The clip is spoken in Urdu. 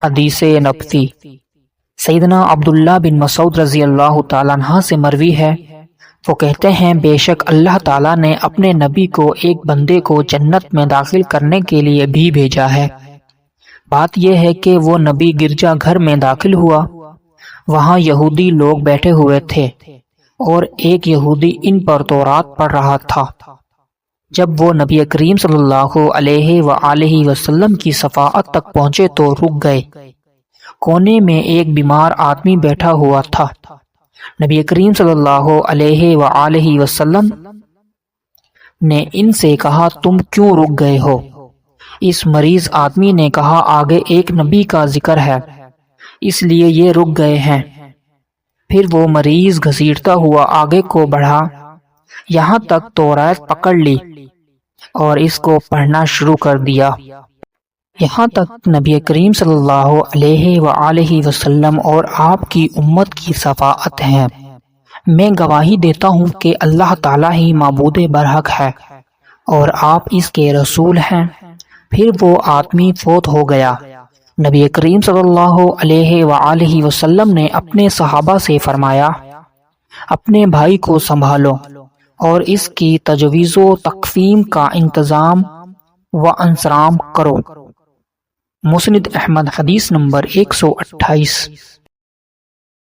حدیث نبوی سیدنا عبداللہ بن مسعود رضی اللہ تعالیٰ عنہ سے مروی ہے، وہ کہتے ہیں بے شک اللہ تعالیٰ نے اپنے نبی کو ایک بندے کو جنت میں داخل کرنے کے لیے بھی بھیجا ہے۔ بات یہ ہے کہ وہ نبی گرجا گھر میں داخل ہوا، وہاں یہودی لوگ بیٹھے ہوئے تھے اور ایک یہودی ان پر تورات پڑھ رہا تھا۔ جب وہ نبی کریم صلی اللہ علیہ وآلہ وسلم کی صفحات تک پہنچے تو رک گئے۔ کونے میں ایک بیمار آدمی بیٹھا ہوا تھا۔ نبی کریم صلی اللہ علیہ وآلہ وسلم نے ان سے کہا تم کیوں رک گئے ہو؟ اس مریض آدمی نے کہا آگے ایک نبی کا ذکر ہے اس لیے یہ رک گئے ہیں۔ پھر وہ مریض گھسیٹتا ہوا آگے کو بڑھا یہاں تک تورات پکڑ لی اور اس کو پڑھنا شروع کر دیا، یہاں تک نبی کریم صلی اللہ علیہ وآلہ وسلم اور آپ کی امت کی صفاعت ہیں۔ میں گواہی دیتا ہوں کہ اللہ تعالیٰ ہی معبود برحق ہے اور آپ اس کے رسول ہیں۔ پھر وہ آدمی فوت ہو گیا۔ نبی کریم صلی اللہ علیہ وآلہ وسلم نے اپنے صحابہ سے فرمایا اپنے بھائی کو سنبھالو اور اس کی تجویز و تکفین کا انتظام و انصرام کرو۔ مسند احمد حدیث نمبر 128۔